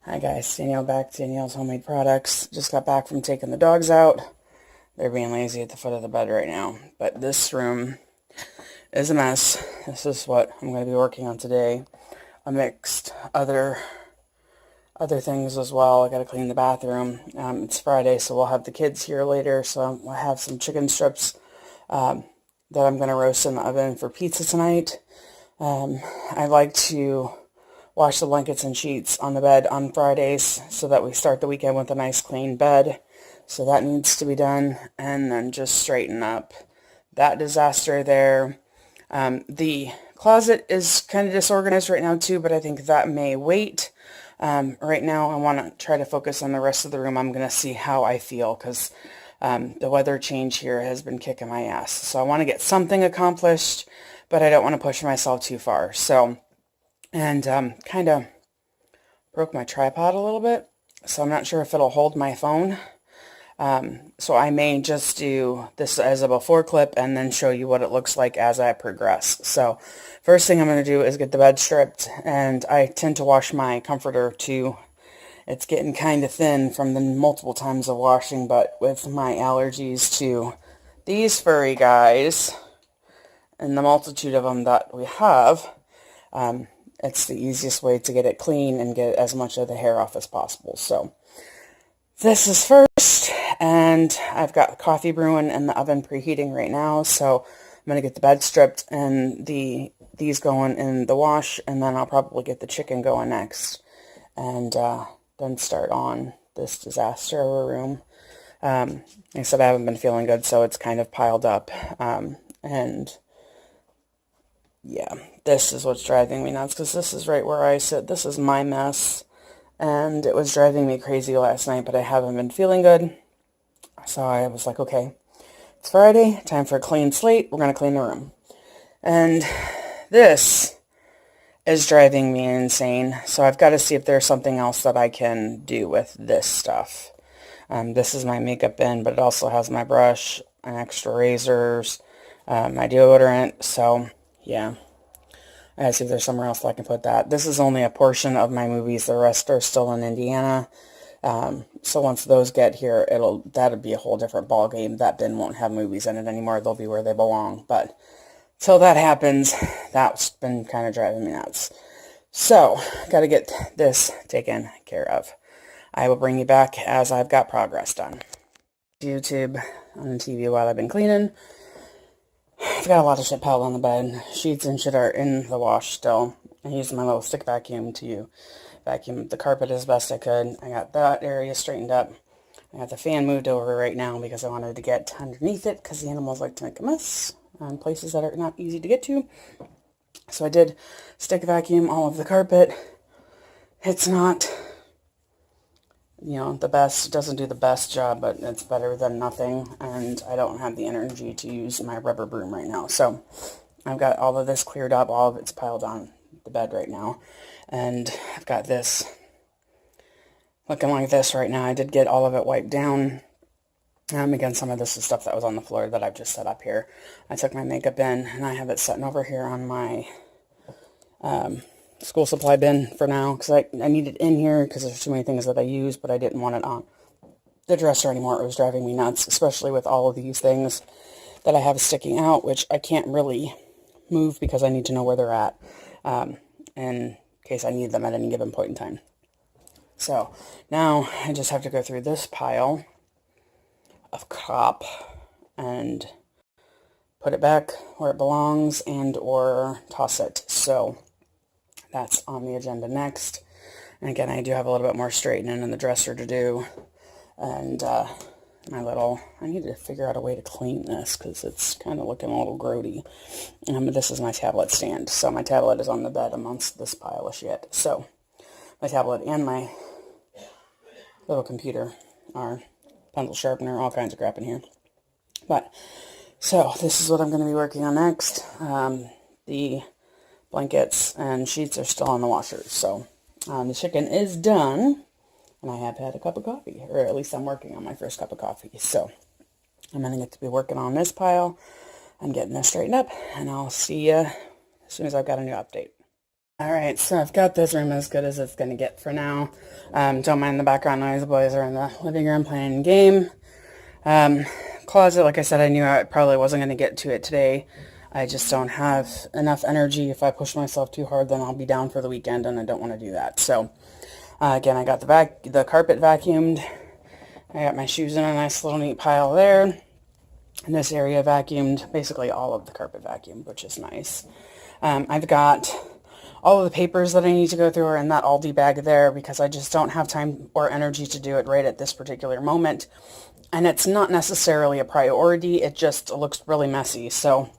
Hi guys, Danielle back, Danielle's Homemade Products. Just got back from taking the dogs out. They're being lazy at the foot of the bed right now. But this room is a mess. This is what I'm going to be working on today. I mixed other things as well. I got to clean the bathroom. It's Friday, so we'll have the kids here later. So we'll have some chicken strips that I'm going to roast in the oven for pizza tonight. I like to wash the blankets and sheets on the bed on Fridays so that we start the weekend with a nice clean bed. So that needs to be done. And then just straighten up that disaster there. The closet is kind of disorganized right now too, but I think that may wait. Right now I want to try to focus on the rest of the room. I'm going to see how I feel because the weather change here has been kicking my ass. So I want to get something accomplished, but I don't want to push myself too far. So and kind of broke my tripod a little bit, so I'm not sure if it'll hold my phone. So I may just do this as a before clip and then show you what it looks like as I progress. So first thing I'm going to do is get the bed stripped, and I tend to wash my comforter too. It's getting kind of thin from the multiple times of washing, but with my allergies to these furry guys and the multitude of them that we have, it's the easiest way to get it clean and get as much of the hair off as possible. So this is first, and I've got coffee brewing in the oven preheating right now. So I'm going to get the bed stripped and these going in the wash, and then I'll probably get the chicken going next, and then start on this disaster of a room. Like I said, I haven't been feeling good, so it's kind of piled up, and yeah, this is what's driving me nuts, because this is right where I sit. This is my mess, and it was driving me crazy last night, but I haven't been feeling good. So I was like, okay, it's Friday, time for a clean slate. We're going to clean the room. And this is driving me insane. So I've got to see if there's something else that I can do with this stuff. This is my makeup bin, but it also has my brush and extra razors, my deodorant. So yeah, I gotta see if there's somewhere else I can put that. This is only a portion of my movies. The rest are still in Indiana. So once those get here, that'll be a whole different ball game. That bin won't have movies in it anymore. They'll be where they belong. But till that happens, that's been kind of driving me nuts. So gotta get this taken care of. I will bring you back as I've got progress done. YouTube on the TV while I've been cleaning. I've got a lot of shit piled on the bed. Sheets and shit are in the wash still. I used my little stick vacuum to vacuum the carpet as best I could. I got that area straightened up. I got the fan moved over right now because I wanted to get underneath it because the animals like to make a mess on places that are not easy to get to. So I did stick vacuum all of the carpet. It's not, the best. It doesn't do the best job, but it's better than nothing, and I don't have the energy to use my rubber broom right now. So I've got all of this cleared up. All of it's piled on the bed right now, and I've got this looking like this right now. I did get all of it wiped down. Again, some of this is stuff that was on the floor that I've just set up here. I took my makeup in, and I have it sitting over here on my school supply bin for now, because I need it in here because there's too many things that I use, but I didn't want it on the dresser anymore. It was driving me nuts, especially with all of these things that I have sticking out, which I can't really move because I need to know where they're at in case I need them at any given point in time. So now I just have to go through this pile of crap and put it back where it belongs and or toss it. So that's on the agenda next. And again, I do have a little bit more straightening in the dresser to do. And I need to figure out a way to clean this because it's kind of looking a little grody. This is my tablet stand. So my tablet is on the bed amongst this pile of shit. So my tablet and my little computer are pencil sharpener, all kinds of crap in here. But, so this is what I'm going to be working on next. The blankets and sheets are still in the washers. So the chicken is done, and I have had a cup of coffee, or at least I'm working on my first cup of coffee. So I'm going to get to be working on this pile and getting this straightened up, and I'll see you as soon as I've got a new update. Alright, so I've got this room as good as it's going to get for now. Don't mind the background noise. The boys are in the living room playing a game. Closet, like I said, I knew I probably wasn't going to get to it today. I just don't have enough energy. If I push myself too hard, then I'll be down for the weekend, and I don't want to do that. So, again, I got the carpet vacuumed. I got my shoes in a nice little neat pile there. And this area vacuumed, basically all of the carpet vacuumed, which is nice. I've got all of the papers that I need to go through are in that Aldi bag there because I just don't have time or energy to do it right at this particular moment. And it's not necessarily a priority. It just looks really messy. So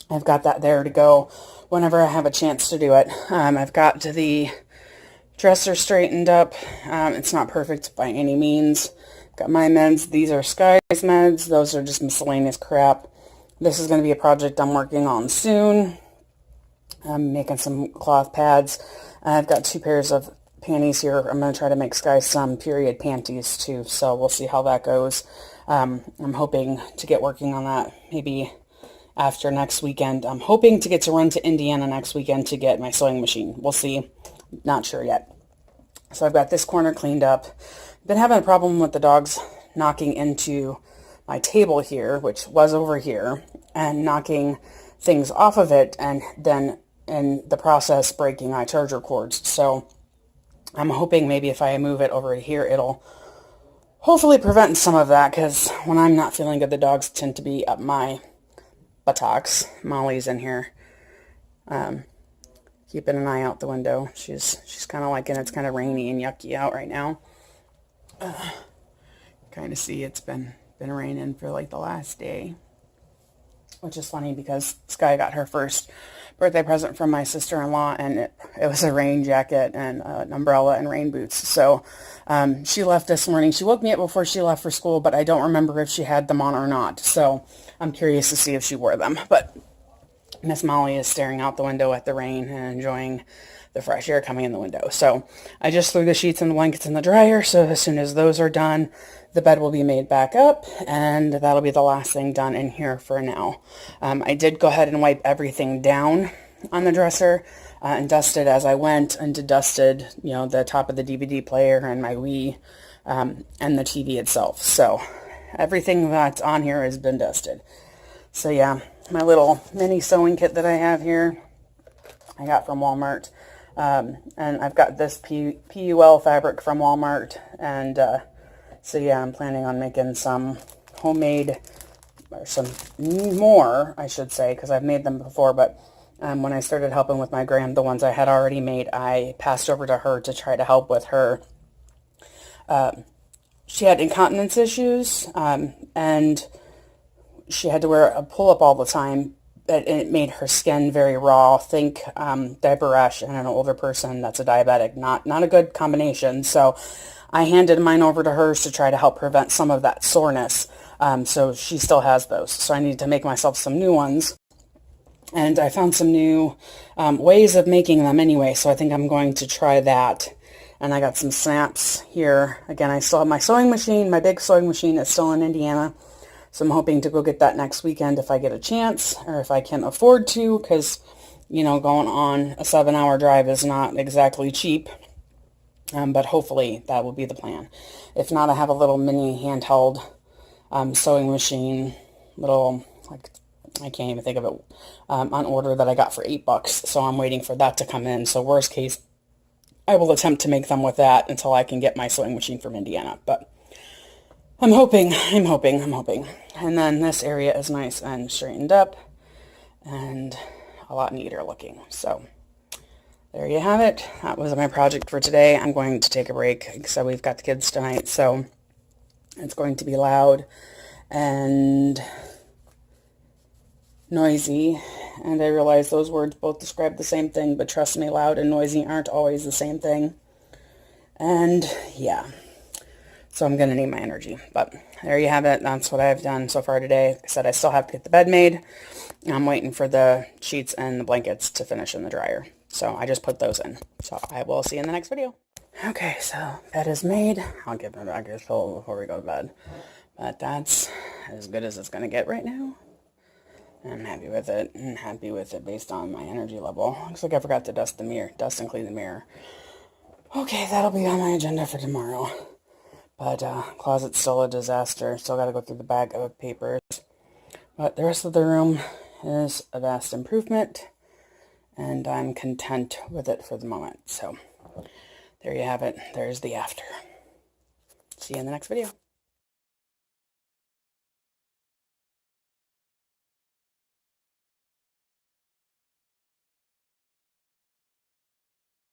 I've got that there to go whenever I have a chance to do it. I've got the dresser straightened up. It's not perfect by any means. Got my meds. These are Sky's meds. Those are just miscellaneous crap. This is going to be a project I'm working on soon. I'm making some cloth pads. I've got 2 pairs of panties here. I'm going to try to make Sky some period panties too, so we'll see how that goes. I'm hoping to get working on that maybe after next weekend. I'm hoping to get to run to Indiana next weekend to get my sewing machine. We'll see. Not sure yet. So I've got this corner cleaned up. Been having a problem with the dogs knocking into my table here, which was over here, and knocking things off of it, and then in the process breaking my charger cords. So I'm hoping maybe if I move it over here, it'll hopefully prevent some of that, because when I'm not feeling good, the dogs tend to be up my buttocks. Molly's in here keeping an eye out the window. She's kind of liking it's kind of rainy and yucky out right now. Kind of see it's been raining for like the last day, which is funny because Sky got her first birthday present from my sister-in-law, and it was a rain jacket and an umbrella and rain boots. So she left this morning. She woke me up before she left for school, but I don't remember if she had them on or not. So I'm curious to see if she wore them. But Miss Molly is staring out the window at the rain and enjoying the fresh air coming in the window. So I just threw the sheets and the blankets in the dryer. So as soon as those are done, the bed will be made back up, and that'll be the last thing done in here for now. I did go ahead and wipe everything down on the dresser and dusted as I went, and dusted, you know, the top of the DVD player and my Wii and the TV itself. So everything that's on here has been dusted. So yeah, my little mini sewing kit that I have here, I got from Walmart. And I've got this PUL fabric from Walmart, and so yeah, I'm planning on making some homemade, or some more, I should say, because I've made them before, but when I started helping with my gram, the ones I had already made, I passed over to her to try to help with her. She had incontinence issues, and she had to wear a pull-up all the time, and it made her skin very raw. Think diaper rash in an older person that's a diabetic. Not a good combination. So I handed mine over to hers to try to help prevent some of that soreness. So she still has those. So I need to make myself some new ones. And I found some new ways of making them anyway. So I think I'm going to try that. And I got some snaps here. Again, I still have my sewing machine. My big sewing machine is still in Indiana. So I'm hoping to go get that next weekend if I get a chance, or if I can afford to, because, you know, going on a 7-hour drive is not exactly cheap. But hopefully that will be the plan. If not, I have a little mini handheld sewing machine, little, like, I can't even think of it, on order that I got for $8. So I'm waiting for that to come in. So worst case, I will attempt to make them with that until I can get my sewing machine from Indiana. But I'm hoping. And then this area is nice and straightened up and a lot neater looking. So there you have it. That was my project for today. I'm going to take a break. So we've got the kids tonight, so it's going to be loud and noisy. And I realize those words both describe the same thing, but trust me, loud and noisy aren't always the same thing. And yeah. So I'm going to need my energy. But there you have it. That's what I've done so far today. Like I said, I still have to get the bed made. I'm waiting for the sheets and the blankets to finish in the dryer. So I just put those in. So I will see you in the next video. Okay, so bed is made. I'll get my baggage full before we go to bed. But that's as good as it's going to get right now. I'm happy with it. I'm happy with it based on my energy level. Looks like I forgot to dust the mirror. Dust and clean the mirror. Okay, that'll be on my agenda for tomorrow. But closet's still a disaster. Still got to go through the bag of papers. But the rest of the room is a vast improvement. And I'm content with it for the moment. So there you have it. There's the after. See you in the next video.